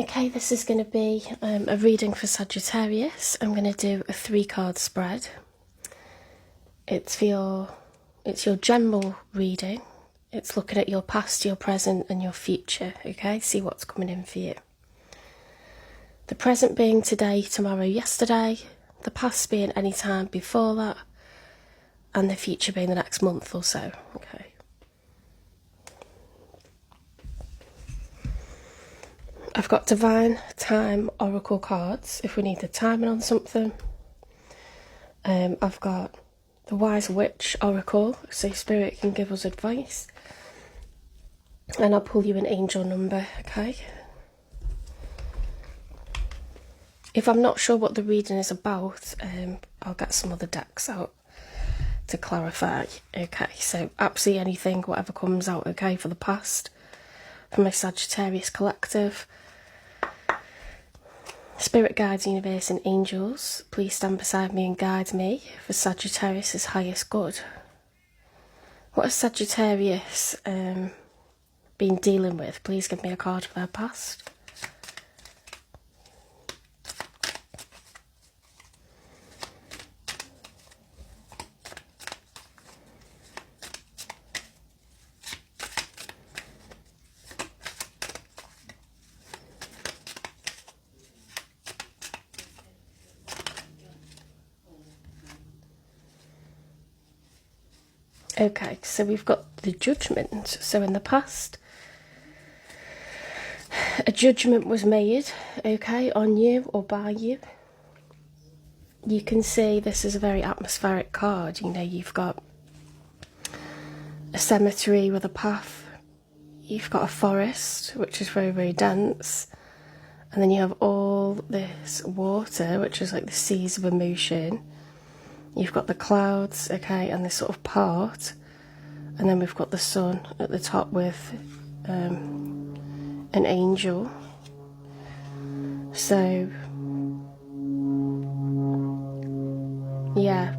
Okay, this is going to be a reading for Sagittarius. I'm going to do a 3-card spread. It's your general reading. It's looking at your past, your present and your future, okay? See what's coming in for you. The present being today, tomorrow, yesterday. The past being any time before that. And the future being the next month or so, okay? I've got Divine Time Oracle cards if we need the timing on something. I've got the Wise Witch Oracle, so Spirit can give us advice. And I'll pull you an angel number, okay? If I'm not sure what the reading is about, I'll get some other decks out to clarify. Okay, so absolutely anything, whatever comes out, okay, for the past. For my Sagittarius collective. Spirit guides, universe and angels, please stand beside me and guide me for Sagittarius' highest good. What has Sagittarius been dealing with? Please give me a card for their past. Okay, so we've got the Judgment. So in the past, a judgment was made, okay, on you or by you. You can see this is a very atmospheric card. You know, you've got a cemetery with a path. You've got a forest, which is very, very dense. And then you have all this water, which is like the seas of emotion. You've got the clouds, okay, and this sort of part. And then we've got the sun at the top with an angel. So, yeah,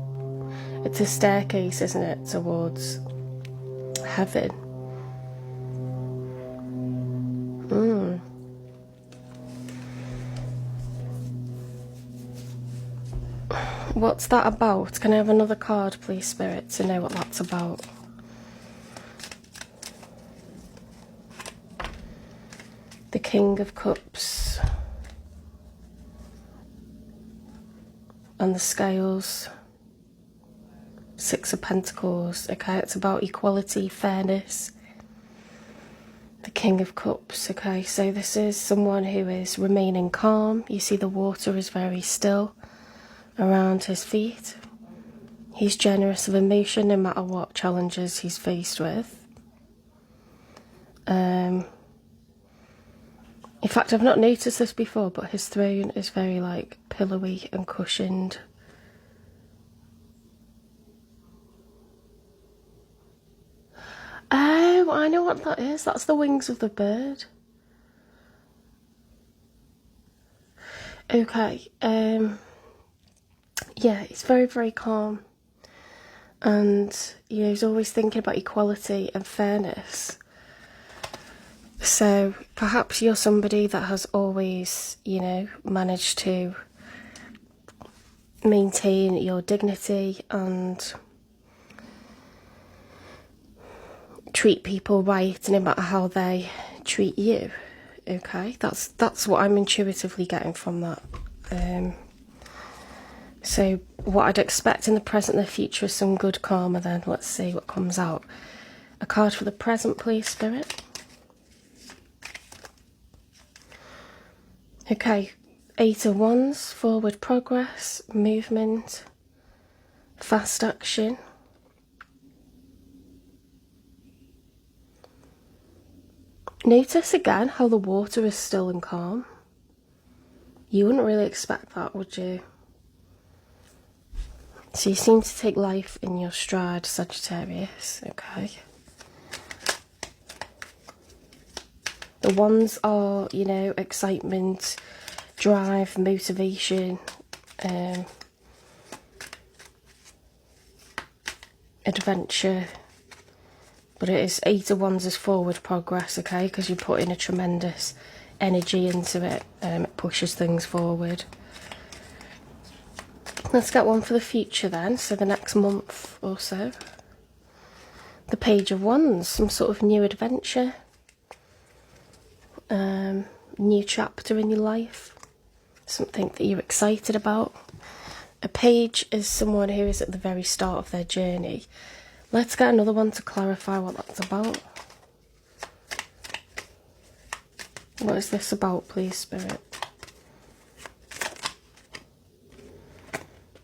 it's a staircase, isn't it, towards heaven. What's that about? Can I have another card, please, Spirit, to know what that's about? The King of Cups. And the Scales. 6 of Pentacles. Okay, it's about equality, fairness. The King of Cups. Okay, so this is someone who is remaining calm. You see the water is very still around his feet. He's generous of emotion no matter what challenges he's faced with. In fact, I've not noticed this before, but his throne is very like pillowy and cushioned. Oh, I know what that is. That's the wings of the bird. Okay, yeah, he's very, very calm. And, you know, he's always thinking about equality and fairness. So, perhaps you're somebody that has always, you know, managed to maintain your dignity and treat people right no matter how they treat you. Okay, that's what I'm intuitively getting from that. So what I'd expect in the present and the future is some good karma then. Let's see what comes out. A card for the present, please, Spirit. Okay, 8 of Wands, forward progress, movement, fast action. Notice again how the water is still and calm. You wouldn't really expect that, would you? So you seem to take life in your stride, Sagittarius, okay? The wands are, you know, excitement, drive, motivation, adventure. But it is 8 of Wands is forward progress, okay? Because you put in a tremendous energy into it, it pushes things forward. Let's get one for the future then, so the next month or so. The Page of Wands, some sort of new adventure, new chapter in your life, something that you're excited about. A page is someone who is at the very start of their journey. Let's get another one to clarify what that's about. What is this about, please, Spirit?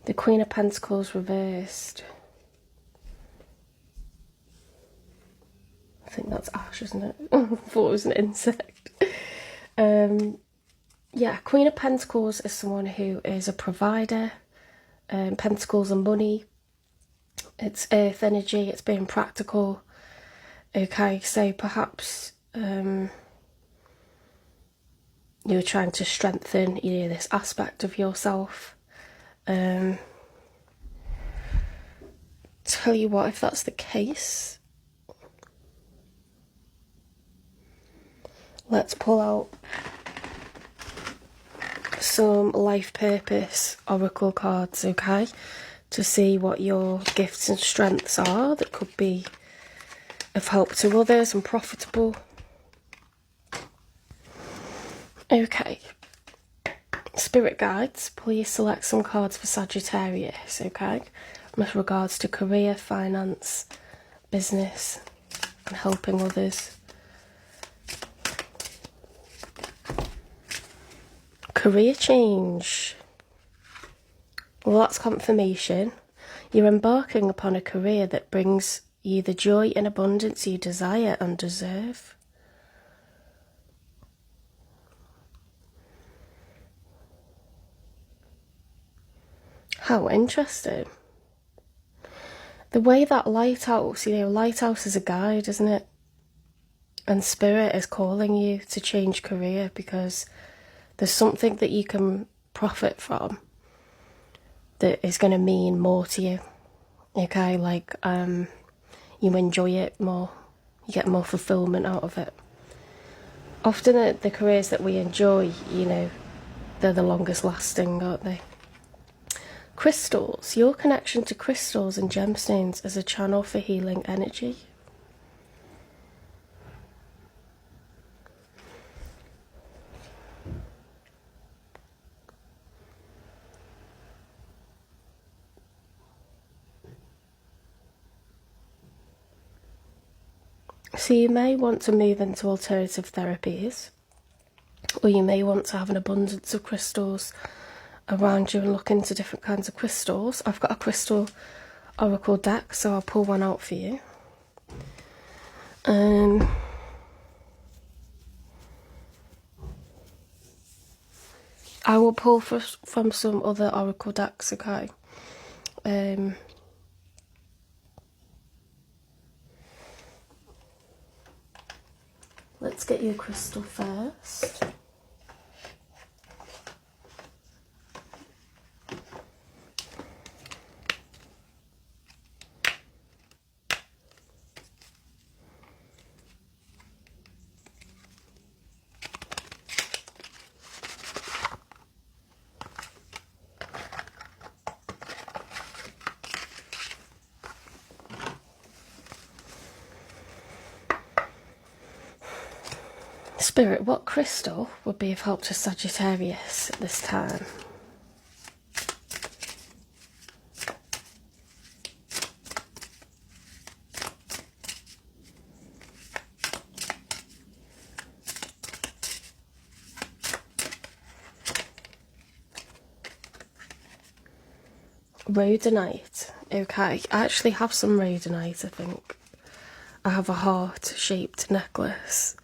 The Queen of Pentacles reversed. I think that's ash, isn't it? I thought it was an insect. Yeah, Queen of Pentacles is someone who is a provider. Pentacles are money. It's earth energy. It's being practical. Okay, so perhaps you're trying to strengthen, this aspect of yourself. Tell you what, if that's the case, let's pull out some life purpose oracle cards, okay, to see what your gifts and strengths are that could be of help to others and profitable. Okay, Spirit guides, please select some cards for Sagittarius, okay, with regards to career, finance, business and helping others. Career change. Well, that's confirmation. You're embarking upon a career that brings you the joy and abundance you desire and deserve. How interesting. The way that lighthouse, lighthouse is a guide, isn't it? And Spirit is calling you to change career because there's something that you can profit from that is going to mean more to you. Okay, like you enjoy it more, you get more fulfillment out of it. Often the careers that we enjoy, they're the longest lasting, aren't they? Crystals. Your connection to crystals and gemstones as a channel for healing energy. So you may want to move into alternative therapies, or you may want to have an abundance of crystals around you and look into different kinds of crystals. I've got a crystal oracle deck, so I'll pull one out for you. I will pull from some other oracle decks, okay? Let's get you a crystal first. Spirit, what crystal would be of help to Sagittarius at this time? Rhodonite. Okay, I actually have some rhodonite, I think. I have a heart-shaped necklace.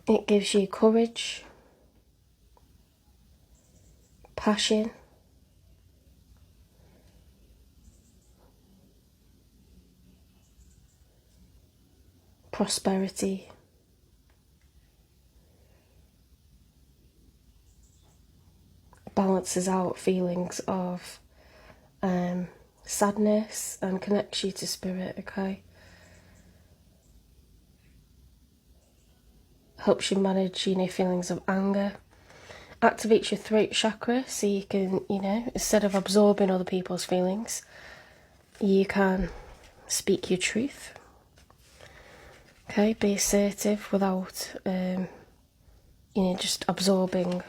It gives you courage, passion, prosperity, balances out feelings of sadness and connects you to spirit, okay? Helps you manage, you know, feelings of anger. Activates your throat chakra so you can, you know, instead of absorbing other people's feelings, you can speak your truth. Okay, be assertive without, you know, just absorbing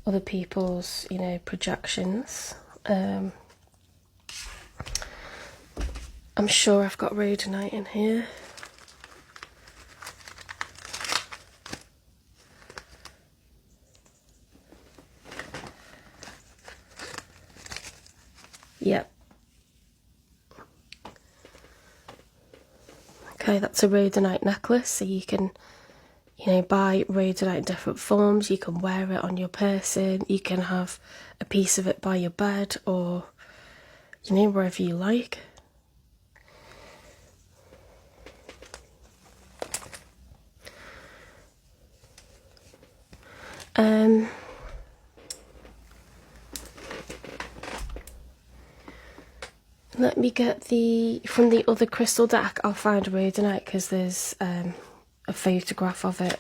other people's, you know, projections. I'm sure I've got rhodonite in here. Yep. Okay, that's a rhodonite necklace, so you can, you know, buy rhodonite in different forms. You can wear it on your person, you can have a piece of it by your bed, or, you know, wherever you like. Let me get from the other crystal deck, I'll find rhodonite because there's a photograph of it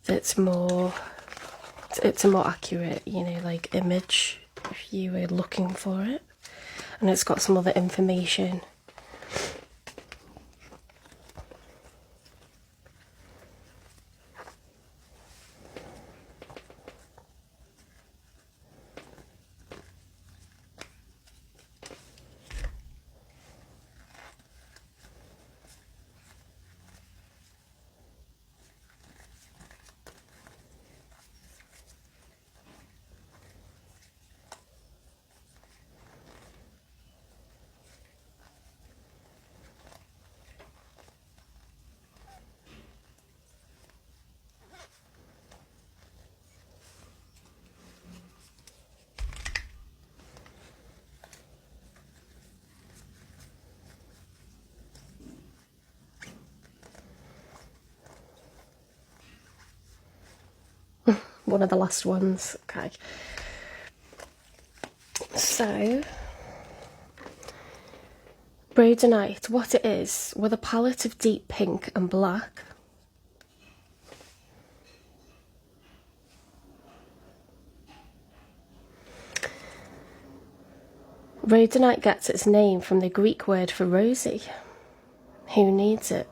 that's more, it's a more accurate, you know, like image if you were looking for it. And it's got some other information. One of the last ones. Okay. So, rhodonite, what it is, with a palette of deep pink and black. Rhodonite gets its name from the Greek word for rosy. Who needs it?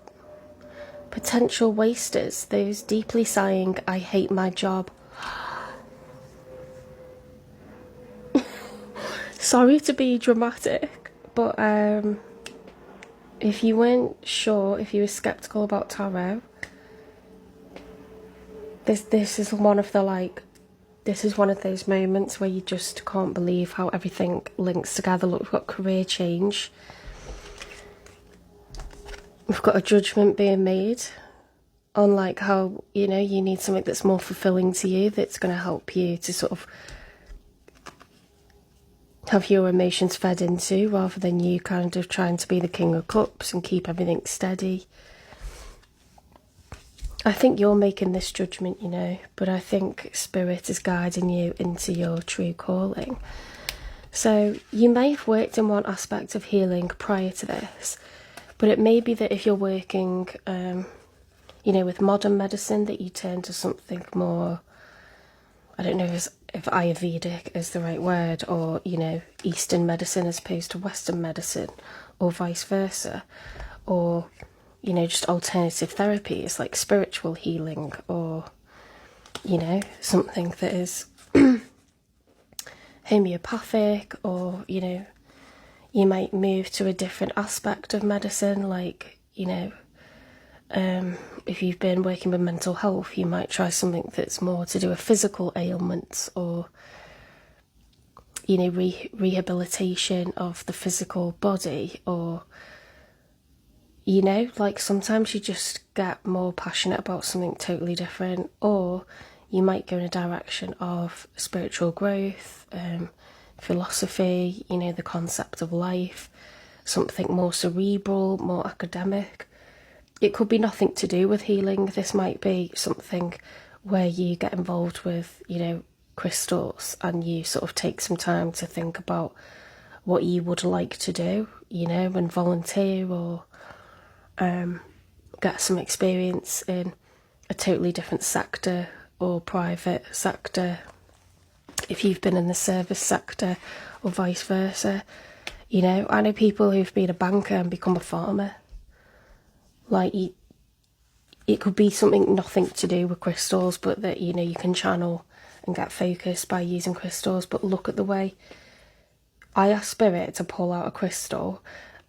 Potential wasters, those deeply sighing, I hate my job. Sorry to be dramatic, but if you weren't sure, if you were skeptical about tarot, this is one of the, like, this is one of those moments where you just can't believe how everything links together. Look, we've got career change. We've got a judgment being made on, like, how, you know, you need something that's more fulfilling to you, that's going to help you to sort of have your emotions fed into, rather than you kind of trying to be the King of Cups and keep everything steady. I think you're making this judgment, you know, but I think Spirit is guiding you into your true calling. So you may have worked in one aspect of healing prior to this, but it may be that if you're working, you know, with modern medicine, that you turn to something more, I don't know if Ayurvedic is the right word, or, you know, Eastern medicine as opposed to Western medicine, or vice versa, or, you know, just alternative therapies like spiritual healing, or, you know, something that is homeopathic, or, you know, you might move to a different aspect of medicine, like, you know, if you've been working with mental health, you might try something that's more to do with physical ailments, or, you know, rehabilitation of the physical body, or, you know, like sometimes you just get more passionate about something totally different, or you might go in a direction of spiritual growth, philosophy, you know, the concept of life, something more cerebral, more academic. It could be nothing to do with healing. This might be something where you get involved with, you know, crystals, and you sort of take some time to think about what you would like to do, you know, and volunteer or get some experience in a totally different sector or private sector, if you've been in the service sector or vice versa. You know, I know people who've been a banker and become a farmer. Like, it could be something nothing to do with crystals, but that, you know, you can channel and get focused by using crystals. But look at the way I asked Spirit to pull out a crystal,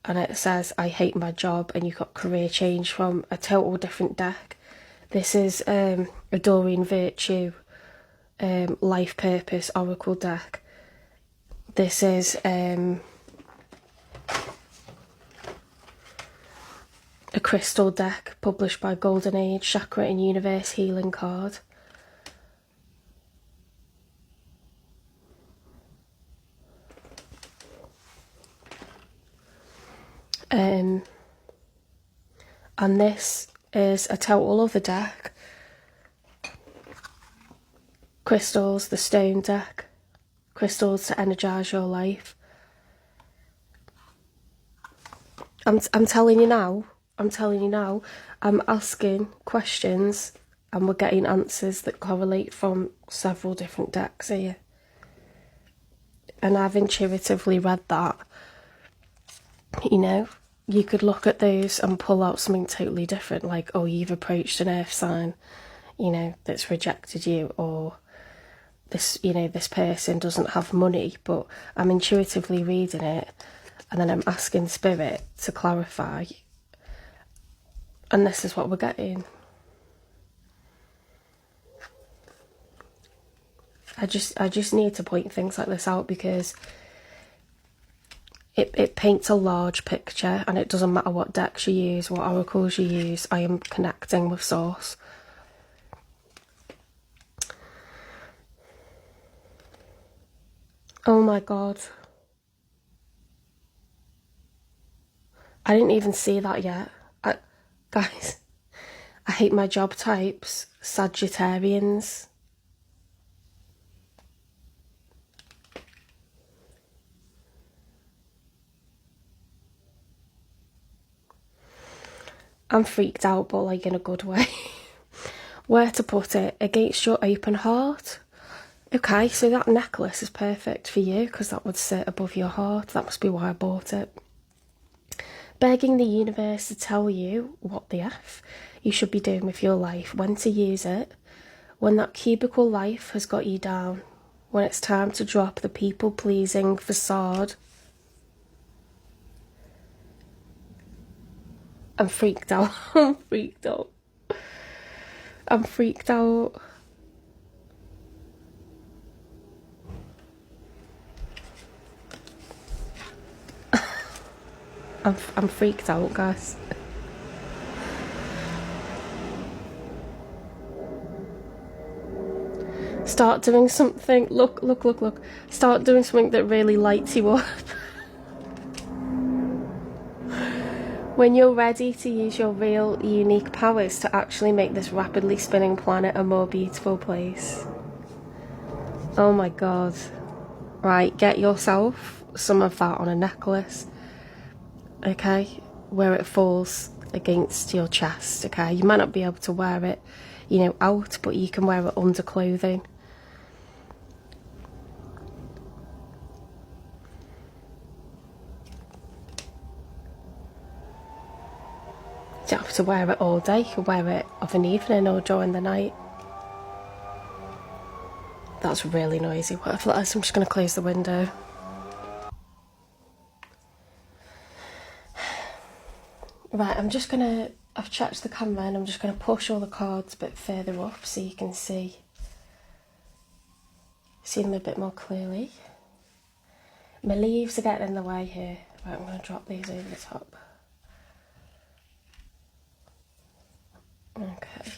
and it says, I hate my job, and you've got career change from a total different deck. This is a Doreen Virtue life purpose oracle deck. This is a crystal deck published by Golden Age, Chakra and Universe Healing card. And this is a total other deck. Crystals, the stone deck. Crystals to energize your life. I'm telling you now, I'm asking questions and we're getting answers that correlate from several different decks here. And I've intuitively read that. You know, you could look at those and pull out something totally different, like, oh, you've approached an earth sign, you know, that's rejected you, or this, you know, this person doesn't have money. But I'm intuitively reading it, and then I'm asking Spirit to clarify, and this is what we're getting. I just need to point things like this out, because it paints a large picture, and it doesn't matter what decks you use, what oracles you use. I am connecting with source. Oh my god, I didn't even see that yet. Guys, I hate my job types. Sagittarians. I'm freaked out, but like in a good way. Where to put it? Against your open heart. Okay, so that necklace is perfect for you, because that would sit above your heart. That must be why I bought it. Begging the universe to tell you what the F you should be doing with your life, when to use it, when that cubicle life has got you down, when it's time to drop the people-pleasing facade. I'm freaked out. I'm freaked out. I'm freaked out. I'm freaked out, guys. Start doing something. Look. Start doing something that really lights you up. When you're ready to use your real, unique powers to actually make this rapidly spinning planet a more beautiful place. Oh my god. Right, get yourself some of that on a necklace, okay, where it falls against your chest, okay? You might not be able to wear it, you know, out, but you can wear it under clothing. You don't have to wear it all day. You can wear it of an evening or during the night. That's really noisy. Whatever that is, I'm just going to close the window. Right, I've checked the camera, and I'm just going to push all the cards a bit further up so you can see them a bit more clearly. My leaves are getting in the way here. Right, I'm going to drop these over the top. Okay.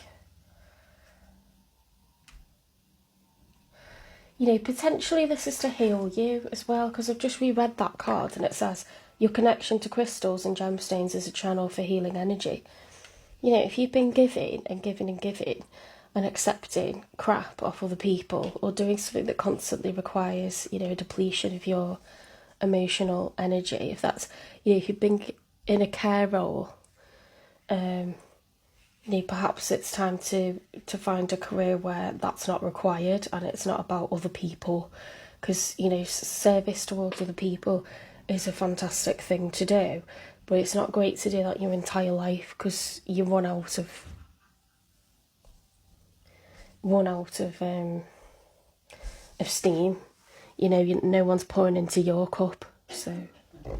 You know, potentially this is to heal you as well, because I've just reread that card and it says your connection to crystals and gemstones is a channel for healing energy. You know, if you've been giving and accepting crap off other people, or doing something that constantly requires, you know, a depletion of your emotional energy. If that's, you know, if you've been in a care role, perhaps it's time to find a career where that's not required and it's not about other people, because service towards other people is a fantastic thing to do, but it's not great to do that your entire life, because you run out of steam. No one's pouring into your cup. So do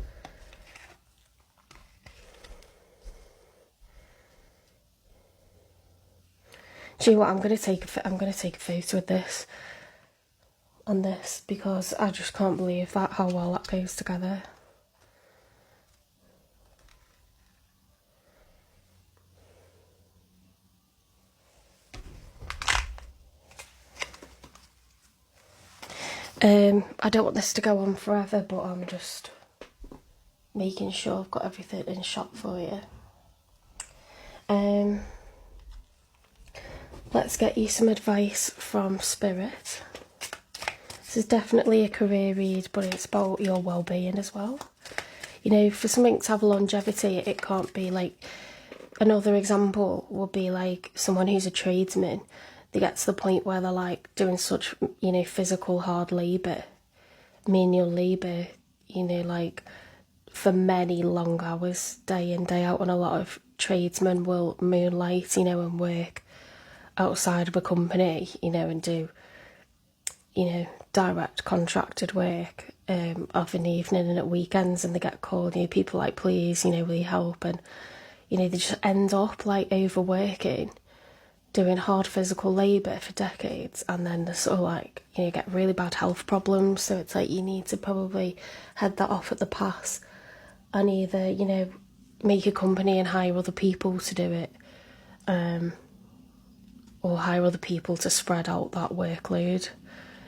you know what? I'm gonna take a photo of this on this, because I just can't believe how well that goes together. I don't want this to go on forever, but I'm just making sure I've got everything in shot for you. Let's get you some advice from Spirit. This is definitely a career read, but it's about your well-being as well. For something to have longevity, it can't be like, another example would be like someone who's a tradesman. They get to the point where they're like doing such, physical hard labour, manual labour, like for many long hours, day in, day out. And a lot of tradesmen will moonlight, and work outside of a company, and do, direct contracted work of an evening and at weekends, and they get called, people like, please, will you help? And, they just end up like overworking, doing hard physical labour for decades, and then they sort of like, get really bad health problems. So it's like you need to probably head that off at the pass and either, make a company and hire other people to do it, or hire other people to spread out that workload.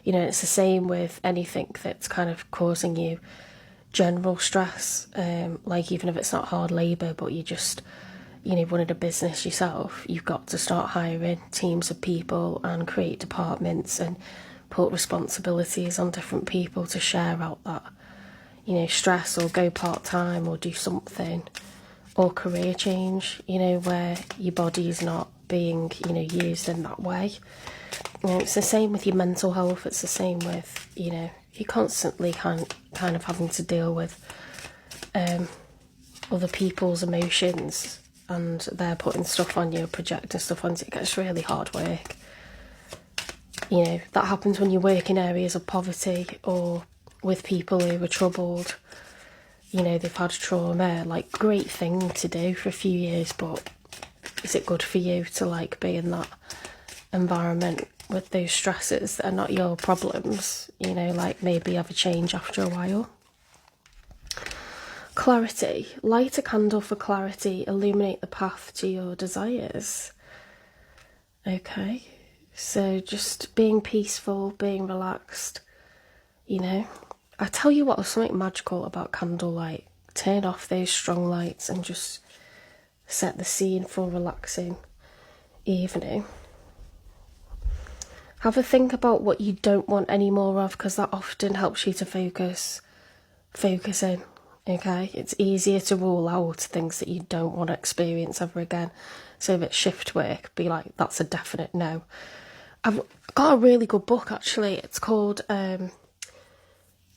It's the same with anything that's kind of causing you general stress, like even if it's not hard labour, but you just, running a business yourself, you've got to start hiring teams of people and create departments and put responsibilities on different people to share out that, stress, or go part-time or do something, or career change, where your body is not being, used in that way. It's the same with your mental health. It's the same with, you're constantly kind of having to deal with other people's emotions, and they're putting stuff on you, projecting stuff onto you. It gets really hard work. That happens when you work in areas of poverty, or with people who are troubled. They've had trauma. Like, great thing to do for a few years, but is it good for you to like be in that environment with those stresses that are not your problems? Like, maybe have a change after a while. Clarity. Light a candle for clarity. Illuminate the path to your desires. Okay, so just being peaceful, being relaxed. I tell you what, there's something magical about candlelight. Turn off those strong lights and just set the scene for a relaxing evening. Have a think about what you don't want any more of, because that often helps you to focus in. Okay, it's easier to rule out things that you don't want to experience ever again. So if it's shift work, be like, that's a definite no. I've got a really good book, actually. It's called The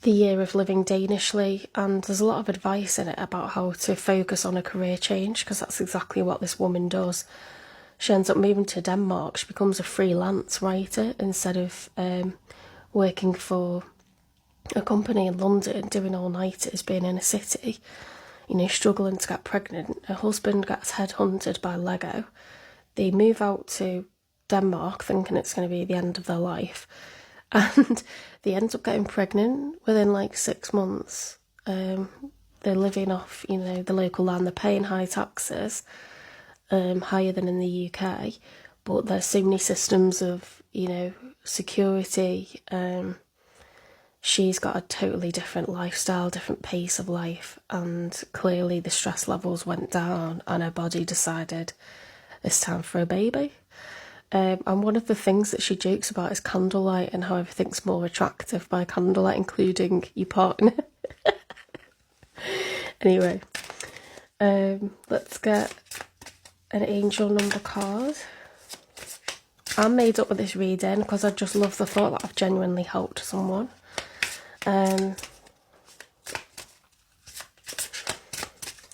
Year of Living Danishly, and there's a lot of advice in it about how to focus on a career change, because that's exactly what this woman does. She ends up moving to Denmark. She becomes a freelance writer instead of working for a company in London, doing all-nighters, being in a city, struggling to get pregnant. Her husband gets headhunted by Lego. They move out to Denmark thinking it's going to be the end of their life, and they end up getting pregnant within like 6 months. They're living off, the local land. They're paying high taxes, higher than in the UK, but there's so many systems of, security. She's got a totally different lifestyle, different pace of life, and clearly the stress levels went down and her body decided it's time for a baby. And one of the things that she jokes about is candlelight and how everything's more attractive by candlelight, including your partner. Anyway, let's get an angel number card. I'm made up with this reading because I just love the thought that I've genuinely helped someone.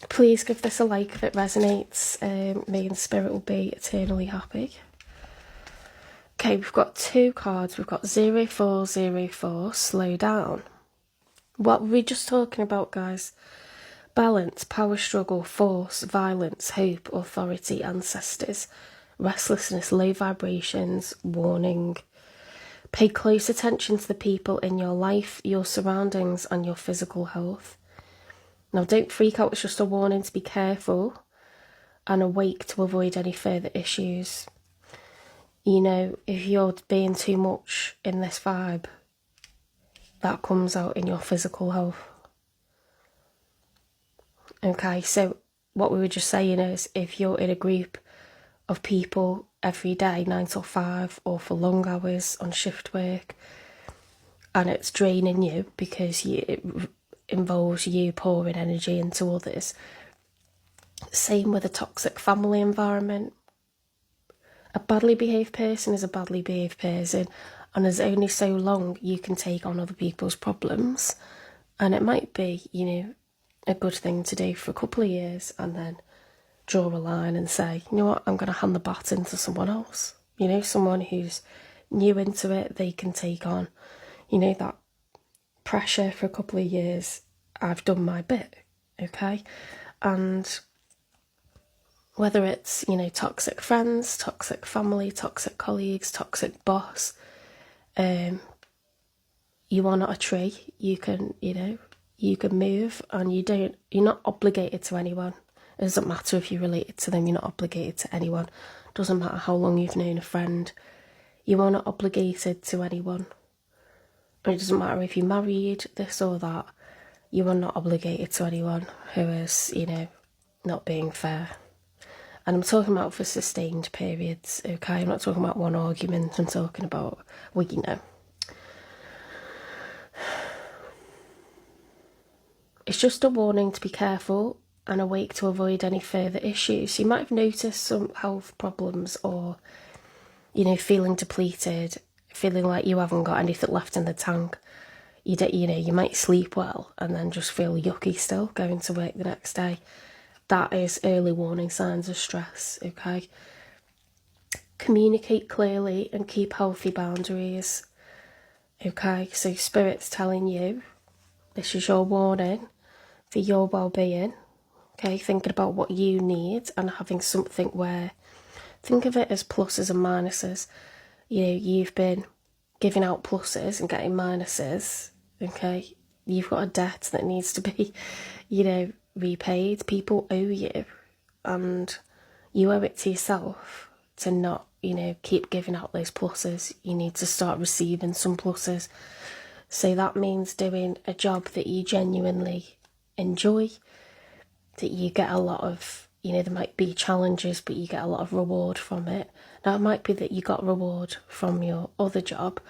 Please give this a like if it resonates. Me and Spirit will be eternally happy. Okay, we've got 2 cards. We've got 0404, slow down. What were we just talking about, guys? Balance, power struggle, force, violence, hope, authority, ancestors, restlessness, low vibrations, warning. Pay close attention to the people in your life, your surroundings, and your physical health. Now, don't freak out. It's just a warning to be careful and awake to avoid any further issues. You know, if you're being too much in this vibe, that comes out in your physical health. Okay, so what we were just saying is, if you're in a group of people every day, 9 till 5, or for long hours on shift work, and it's draining you because it involves you pouring energy into others. Same with a toxic family environment. A badly behaved person is a badly behaved person, and there's only so long you can take on other people's problems. And it might be, you know, a good thing to do for a couple of years and then draw a line and say, you know what, I'm going to hand the baton to someone else. You know, someone who's new into it, they can take on, you know, that pressure for a couple of years. I've done my bit, okay? And whether it's, you know, toxic friends, toxic family, toxic colleagues, toxic boss, you are not a tree. You can, you know, you can move, and you're not obligated to anyone. It doesn't matter if you're related to them, you're not obligated to anyone. It doesn't matter how long you've known a friend. You are not obligated to anyone. It doesn't matter if you're married, this or that. You are not obligated to anyone who is, you know, not being fair. And I'm talking about for sustained periods, okay? I'm not talking about one argument. I'm talking about, well, you know. It's just a warning to be careful and awake to avoid any further issues. You might have noticed some health problems, or, you know, feeling depleted, feeling like you haven't got anything left in the tank. You know, you might sleep well and then just feel yucky still going to work the next day. That is early warning signs of stress, okay? Communicate clearly and keep healthy boundaries, okay? So Spirit's telling you, this is your warning for your well-being, okay? Thinking about what you need and having something where, think of it as pluses and minuses. You know, you've been giving out pluses and getting minuses, okay? You've got a debt that needs to be, you know, repaid. People owe you, and you owe it to yourself to not, you know, keep giving out those pluses. You need to start receiving some pluses. So that means doing a job that you genuinely enjoy, that you get a lot of, you know, there might be challenges, but you get a lot of reward from it. Now, it might be that you got reward from your other job,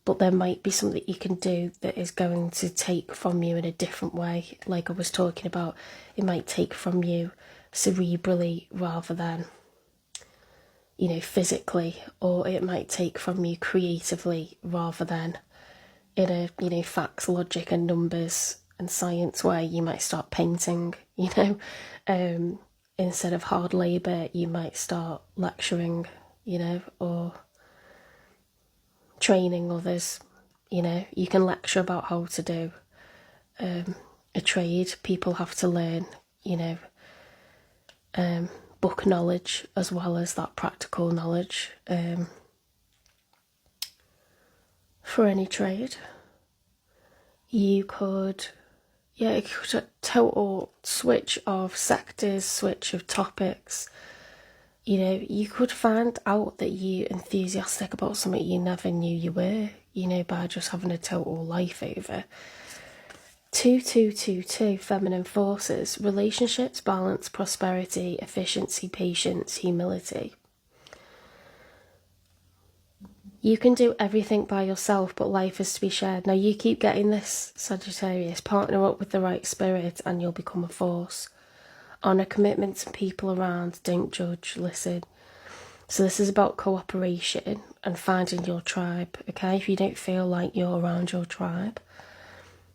but there might be something you can do that is going to take from you in a different way. Like I was talking about, it might take from you cerebrally rather than, you know, physically, or it might take from you creatively rather than in a, you know, facts, logic and numbers and science way. You might start painting, you know, instead of hard labour, you might start lecturing, you know, or training others. You know, you can lecture about how to do a trade. People have to learn, you know, book knowledge as well as that practical knowledge for any trade. You could, yeah, it could a total switch of sectors, switch of topics. You know, you could find out that you're enthusiastic about something you never knew you were, you know, by just having a total life over. 2222, feminine forces, relationships, balance, prosperity, efficiency, patience, humility. You can do everything by yourself, but life is to be shared. Now, you keep getting this, Sagittarius. Partner up with the right spirit and you'll become a force. Honour commitments and people around. Don't judge, listen. So this is about cooperation and finding your tribe, okay? If you don't feel like you're around your tribe,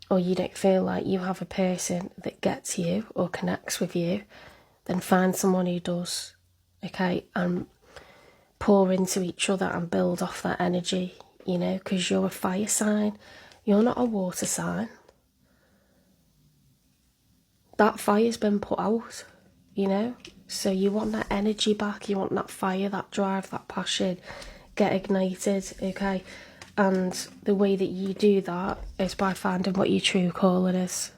or you don't feel like you have a person that gets you or connects with you, then find someone who does, okay? And pour into each other and build off that energy, you know, because you're a fire sign. You're not a water sign. That fire's been put out, you know? So you want that energy back, you want that fire, that drive, that passion, get ignited, okay? And the way that you do that is by finding what your true calling is,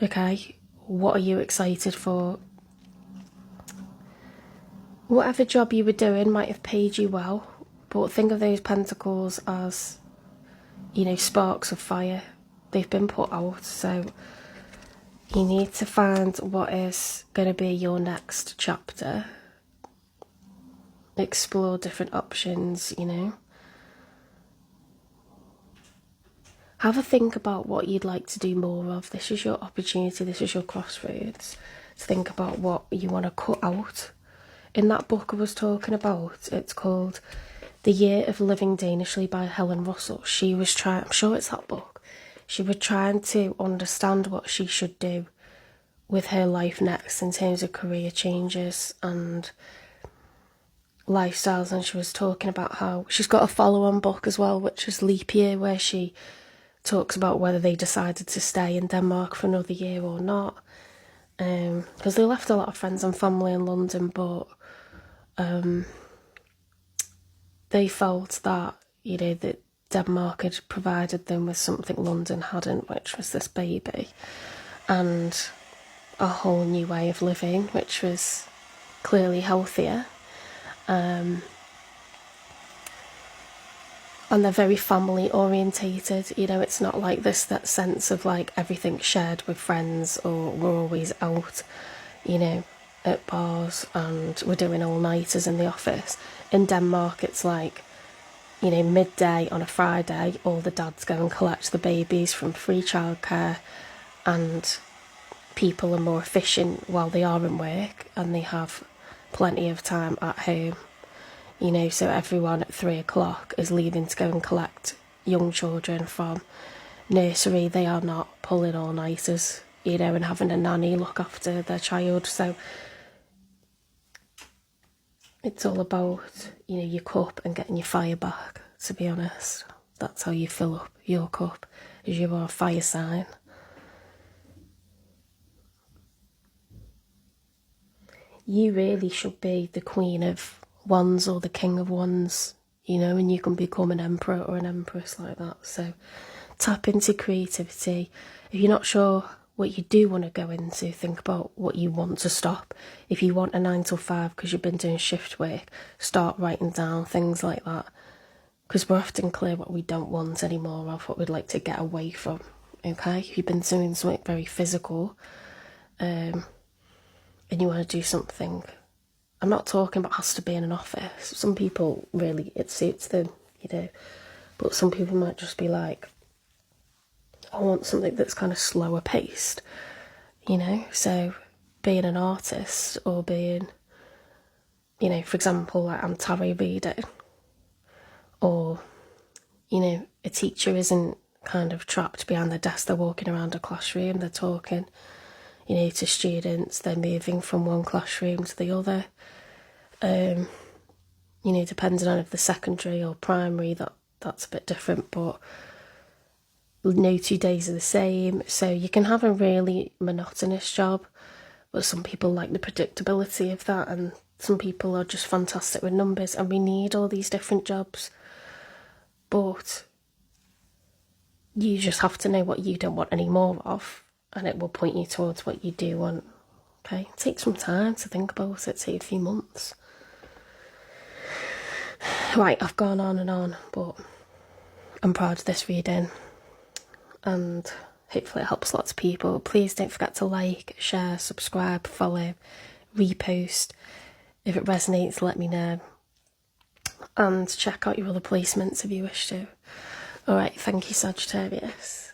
okay? What are you excited for? Whatever job you were doing might have paid you well, but think of those pentacles as, you know, sparks of fire. They've been put out, so you need to find what is going to be your next chapter. Explore different options, you know. Have a think about what you'd like to do more of. This is your opportunity, this is your crossroads. To think about what you want to cut out. In that book I was talking about, it's called The Year of Living Danishly by Helen Russell. She was trying, I'm sure it's that book, she was trying to understand what she should do with her life next in terms of career changes and lifestyles, and she was talking about how she's got a follow-on book as well, which is Leap Year, where she talks about whether they decided to stay in Denmark for another year or not, because they left a lot of friends and family in London, but they felt that, you know, that Denmark had provided them with something London hadn't, which was this baby and a whole new way of living, which was clearly healthier. And they're very family orientated, you know. It's not like this, that sense of like everything's shared with friends, or we're always out, you know, at bars and we're doing all-nighters in the office. In Denmark it's like, you know, midday on a Friday, all the dads go and collect the babies from free childcare, and people are more efficient while they are in work and they have plenty of time at home, you know. So everyone at 3 o'clock is leaving to go and collect young children from nursery. They are not pulling all-nighters, you know, and having a nanny look after their child. So it's all about, you know, your cup and getting your fire back, to be honest. That's how you fill up your cup, as you are a fire sign. You really should be the Queen of Wands or the King of Wands, you know, and you can become an emperor or an empress like that. So tap into creativity. If you're not sure what you do want to go into, think about what you want to stop. If you want a 9 till 5 because you've been doing shift work, start writing down things like that, because we're often clear what we don't want anymore of, what we'd like to get away from, okay? If you've been doing something very physical, and you want to do something, I'm not talking about has to be in an office. Some people really, it suits them, you know, but some people might just be like, I want something that's kind of slower paced, you know. So being an artist, or being, you know, for example, like I'm tarot reading, or, you know, a teacher isn't kind of trapped behind their desk, they're walking around a classroom, they're talking, you know, to students, they're moving from one classroom to the other, you know, depending on if they're secondary or primary, that's a bit different, but no 2 days are the same. So you can have a really monotonous job, but some people like the predictability of that, and some people are just fantastic with numbers, and we need all these different jobs. But you just have to know what you don't want any more of, and it will point you towards what you do want, okay? Take some time to think about it, take a few months. Right, I've gone on and on, but I'm proud of this reading, and hopefully it helps lots of people. Please don't forget to like, share, subscribe, follow, repost. If it resonates, let me know. and check out your other placements if you wish to. Alright, thank you, Sagittarius.